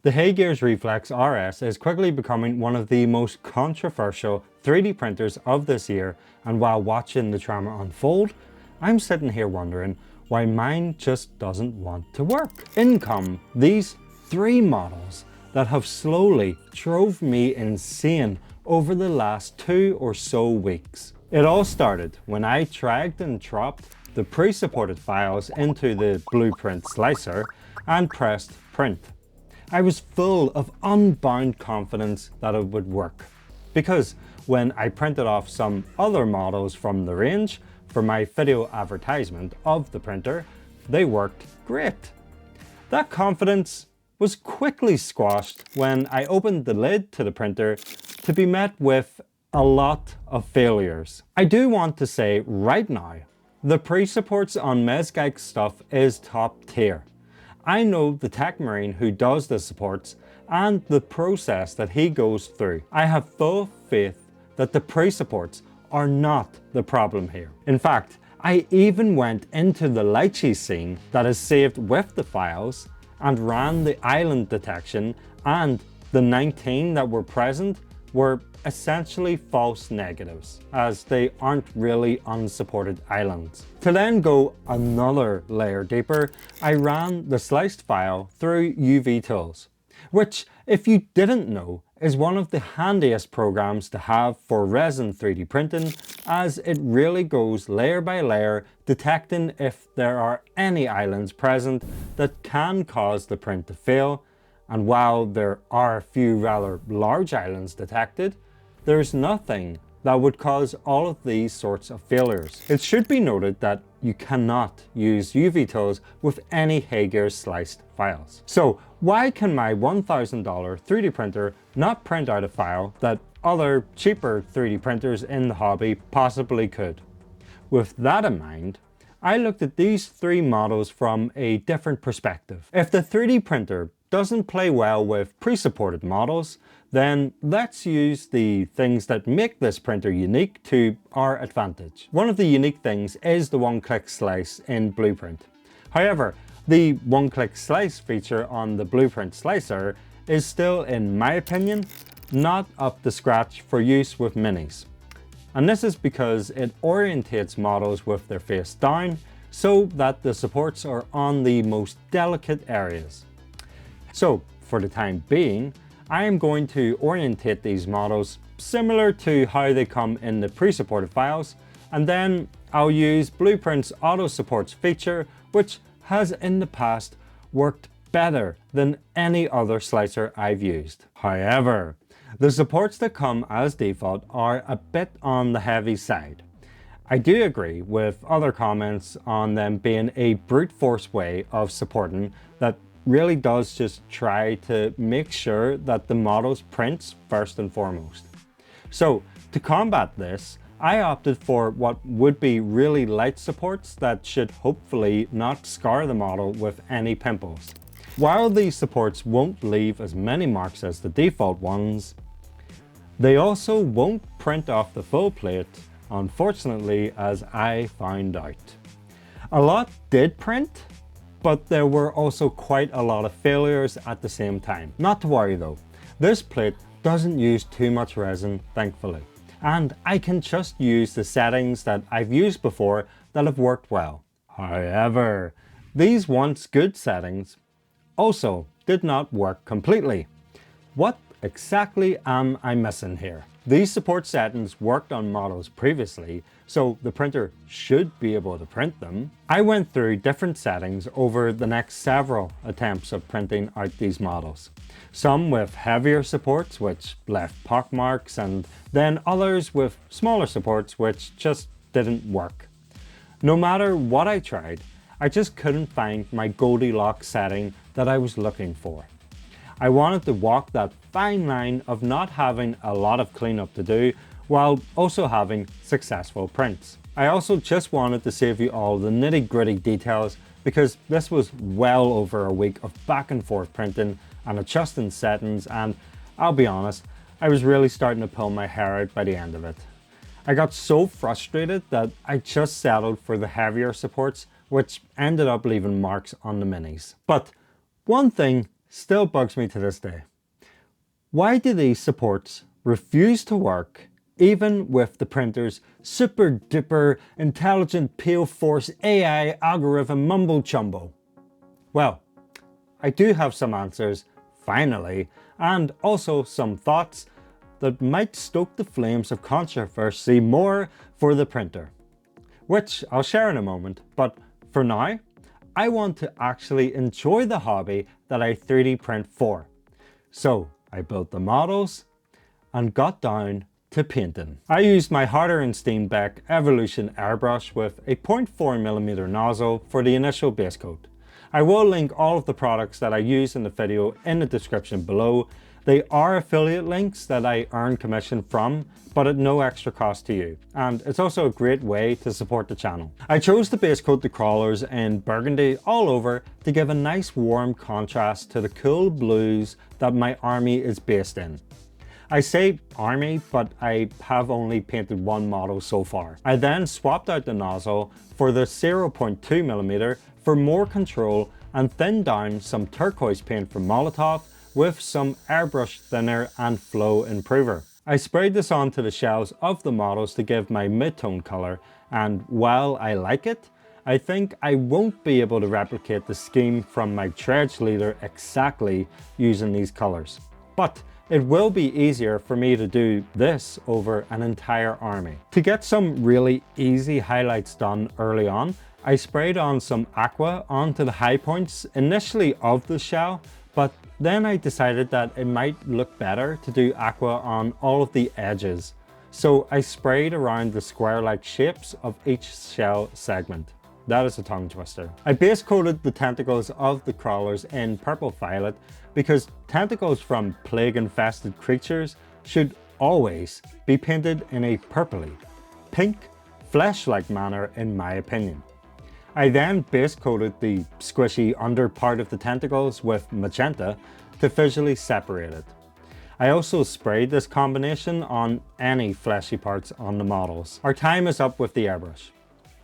The Haygears Reflex RS is quickly becoming one of the most controversial 3D printers of this year, and while watching the drama unfold, I'm sitting here wondering why mine just doesn't want to work. In come these three models that have slowly drove me insane over the last 2 or so weeks. It all started when I dragged and dropped the pre-supported files into the blueprint slicer and pressed print. I was full of unbound confidence that it would work, because when I printed off some other models from the range for my video advertisement of the printer, they worked great. That confidence was quickly squashed when I opened the lid to the printer to be met with a lot of failures. I do want to say right now, the pre-supports on Miniac's stuff is top tier. I know the tech marine who does the supports and the process that he goes through. I have full faith that the pre-supports are not the problem here. In fact, I even went into the lychee scene that is saved with the files and ran the island detection, and the 19 that were present were essentially false negatives, as they aren't really unsupported islands. To then go another layer deeper, I ran the sliced file through UV Tools, which, if you didn't know, is one of the handiest programs to have for resin 3D printing, as it really goes layer by layer, detecting if there are any islands present that can cause the print to fail. And while there are a few rather large islands detected, there's nothing that would cause all of these sorts of failures. It should be noted that you cannot use UV Tools with any Haygears sliced files. So why can my $1,000 3D printer not print out a file that other cheaper 3D printers in the hobby possibly could? With that in mind, I looked at these three models from a different perspective. If the 3D printer doesn't play well with pre-supported models, then let's use the things that make this printer unique to our advantage. One of the unique things is the one-click slice in Blueprint. However, the one-click slice feature on the Blueprint slicer is still, in my opinion, not up to scratch for use with minis. And this is because it orientates models with their face down so that the supports are on the most delicate areas. So for the time being, I am going to orientate these models similar to how they come in the pre-supported files, and then I'll use Blueprint's auto supports feature, which has in the past worked better than any other slicer I've used. However, the supports that come as default are a bit on the heavy side. I do agree with other comments on them being a brute force way of supporting that really does just try to make sure that the models prints first and foremost. So to combat this, I opted for what would be really light supports that should hopefully not scar the model with any pimples. While these supports won't leave as many marks as the default ones, they also won't print off the full plate, unfortunately, as I found out. A lot did print, but there were also quite a lot of failures at the same time. Not to worry though, this plate doesn't use too much resin, thankfully, and I can just use the settings that I've used before that have worked well. However, these once good settings also did not work completely. What exactly am I missing here? These support settings worked on models previously, so the printer should be able to print them. I went through different settings over the next several attempts of printing out these models. Some with heavier supports which left pock marks, and then others with smaller supports which just didn't work. No matter what I tried, I just couldn't find my Goldilocks setting that I was looking for. I wanted to walk that fine line of not having a lot of cleanup to do while also having successful prints. I also just wanted to save you all the nitty-gritty details, because this was well over a week of back and forth printing and adjusting settings, and I'll be honest, I was really starting to pull my hair out by the end of it. I got so frustrated that I just settled for the heavier supports, which ended up leaving marks on the minis. But one thing still bugs me to this day. Why do these supports refuse to work even with the printer's super duper intelligent pale force AI algorithm mumbo jumbo? Well, I do have some answers, finally, and also some thoughts that might stoke the flames of controversy more for the printer, which I'll share in a moment, but for now, I want to actually enjoy the hobby that I 3D print for. So I built the models and got down to painting. I used my Harder and Steenbeck Evolution airbrush with a 0.4mm nozzle for the initial base coat. I will link all of the products that I use in the video in the description below. They are affiliate links that I earn commission from, but at no extra cost to you. And it's also a great way to support the channel. I chose to base coat the crawlers in burgundy all over to give a nice warm contrast to the cool blues that my army is based in. I say army, but I have only painted one model so far. I then swapped out the nozzle for the 0.2mm for more control and thinned down some turquoise paint from Molotov with some airbrush thinner and flow improver. I sprayed this onto the shells of the models to give my mid-tone color, and while I like it, I think I won't be able to replicate the scheme from my Dredge leader exactly using these colors. But it will be easier for me to do this over an entire army. To get some really easy highlights done early on, I sprayed on some aqua onto the high points initially of the shell, but then I decided that it might look better to do aqua on all of the edges. So I sprayed around the square-like shapes of each shell segment. That is a tongue twister. I base coated the tentacles of the crawlers in purple violet because tentacles from plague-infested creatures should always be painted in a purpley, pink, flesh-like manner in my opinion. I then base coated the squishy under part of the tentacles with magenta to visually separate it. I also sprayed this combination on any fleshy parts on the models. Our time is up with the airbrush.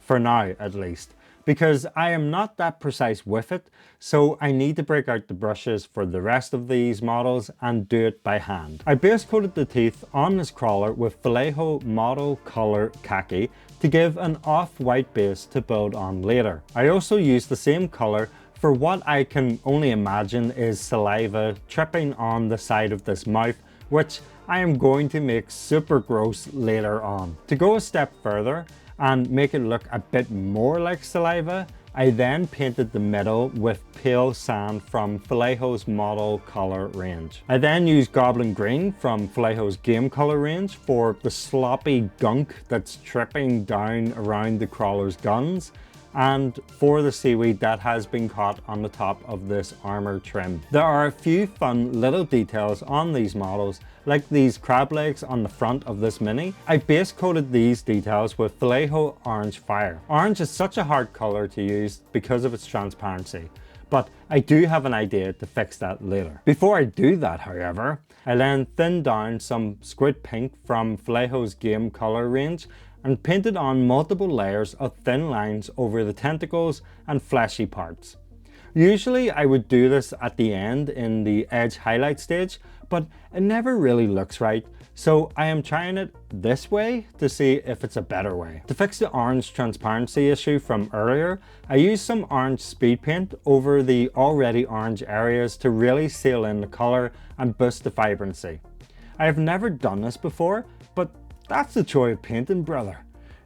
For now at least, because I am not that precise with it, so I need to break out the brushes for the rest of these models and do it by hand. I base coated the teeth on this crawler with Vallejo Model Color Khaki to give an off-white base to build on later. I also used the same color for what I can only imagine is saliva dripping on the side of this mouth, which I am going to make super gross later on. To go a step further and make it look a bit more like saliva, I then painted the middle with pale sand from Vallejo's model color range. I then used Goblin Green from Vallejo's game color range for the sloppy gunk that's dripping down around the crawler's guns, and for the seaweed that has been caught on the top of this armor trim. There are a few fun little details on these models, like these crab legs on the front of this mini. I base coated these details with Vallejo Orange Fire. Orange is such a hard color to use because of its transparency, but I do have an idea to fix that later. Before I do that, however, I then thinned down some Squid Pink from Vallejo's game color range and painted on multiple layers of thin lines over the tentacles and fleshy parts. Usually I would do this at the end in the edge highlight stage, but it never really looks right, so I am trying it this way to see if it's a better way. To fix the orange transparency issue from earlier, I used some orange speed paint over the already orange areas to really seal in the color and boost the vibrancy. I have never done this before, but that's the joy of painting, brother.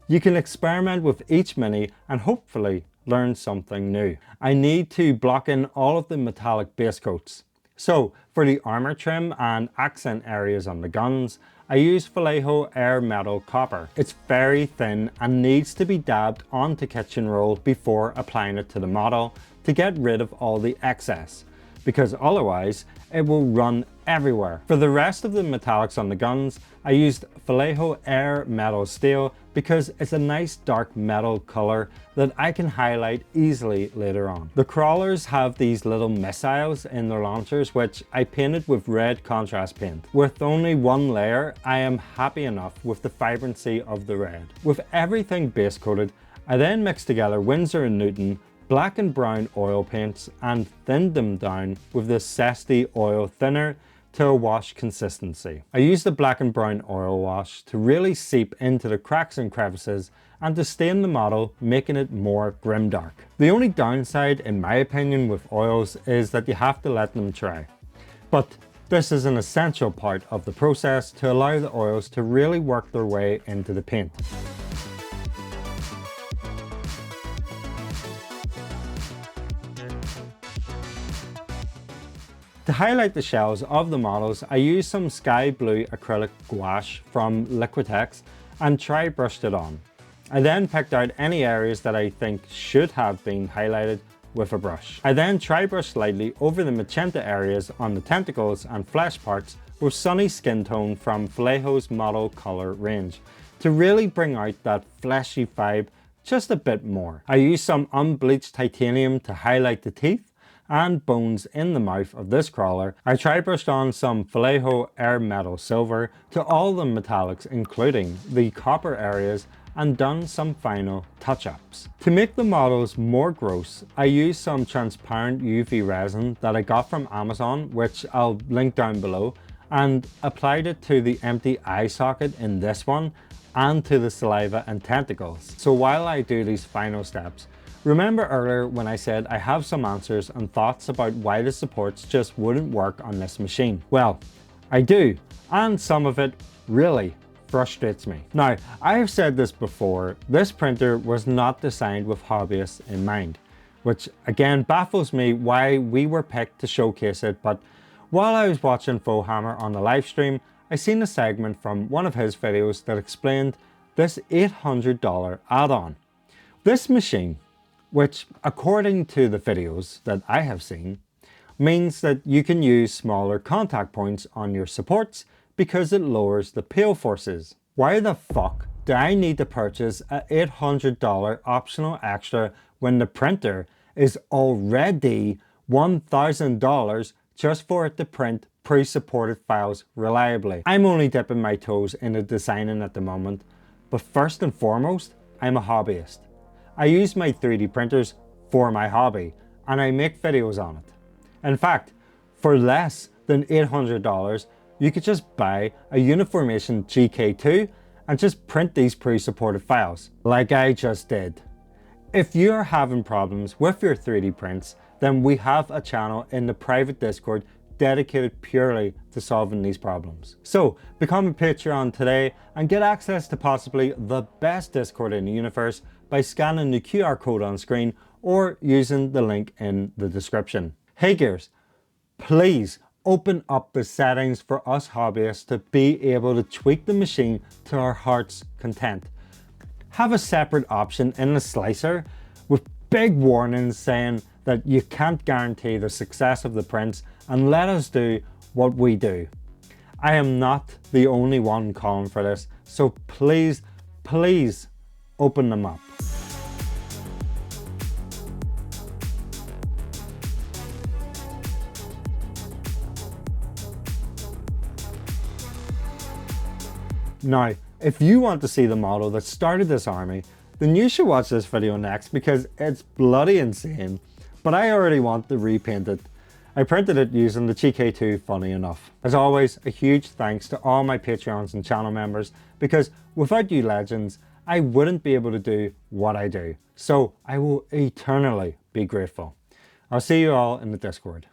You can experiment with each mini and hopefully learn something new. I need to block in all of the metallic base coats. So for the armor trim and accent areas on the guns, I use Vallejo Air Metal Copper. It's very thin and needs to be dabbed onto kitchen roll before applying it to the model to get rid of all the excess, because otherwise it will run everywhere. For the rest of the metallics on the guns, I used Vallejo Air Metal Steel because it's a nice dark metal color that I can highlight easily later on. The crawlers have these little missiles in their launchers, which I painted with red contrast paint. With only one layer, I am happy enough with the vibrancy of the red. With everything base coated, I then mixed together Winsor & Newton black and brown oil paints and thinned them down with this zesty oil thinner to a wash consistency. I used the black and brown oil wash to really seep into the cracks and crevices and to stain the model, making it more grimdark. The only downside, in my opinion, with oils is that you have to let them dry. But this is an essential part of the process to allow the oils to really work their way into the paint. To highlight the shells of the models, I used some sky blue acrylic gouache from Liquitex and try brushed it on. I then picked out any areas that I think should have been highlighted with a brush. I then try brushed lightly over the magenta areas on the tentacles and flesh parts with Sunny Skin Tone from Vallejo's model color range to really bring out that fleshy vibe just a bit more. I used some unbleached titanium to highlight the teeth and bones in the mouth of this crawler. I try brushed on some Vallejo Air Metal Silver to all the metallics, including the copper areas, and done some final touch-ups. To make the models more gross, I used some transparent UV resin that I got from Amazon, which I'll link down below, and applied it to the empty eye socket in this one and to the saliva and tentacles. So while I do these final steps, remember earlier when I said I have some answers and thoughts about why the supports just wouldn't work on this machine? Well, I do, and some of it really frustrates me. Now, I have said this before, this printer was not designed with hobbyists in mind, which again baffles me why we were picked to showcase it, but while I was watching Fohammer on the live stream, I seen a segment from one of his videos that explained this $800 add-on. This machine, which according to the videos that I have seen, means that you can use smaller contact points on your supports because it lowers the peel forces. Why the fuck do I need to purchase a $800 optional extra when the printer is already $1,000 just for it to print pre-supported files reliably? I'm only dipping my toes into designing at the moment, but first and foremost, I'm a hobbyist. I use my 3D printers for my hobby and I make videos on it. In fact, for less than $800, you could just buy a Uniformation GK2 and just print these pre-supported files, like I just did. If you are having problems with your 3D prints, then we have a channel in the private Discord dedicated purely to solving these problems. So become a Patreon today and get access to possibly the best Discord in the universe by scanning the QR code on screen or using the link in the description. Hey gears, please open up the settings for us hobbyists to be able to tweak the machine to our heart's content. Have a separate option in the slicer with big warnings saying that you can't guarantee the success of the prints and let us do what we do. I am not the only one calling for this, so please, please open them up. Now, if you want to see the model that started this army, then you should watch this video next because it's bloody insane, but I already want to repaint it. I printed it using the GK2, funny enough. As always, a huge thanks to all my Patreons and channel members, because without you legends, I wouldn't be able to do what I do. So I will eternally be grateful. I'll see you all in the Discord.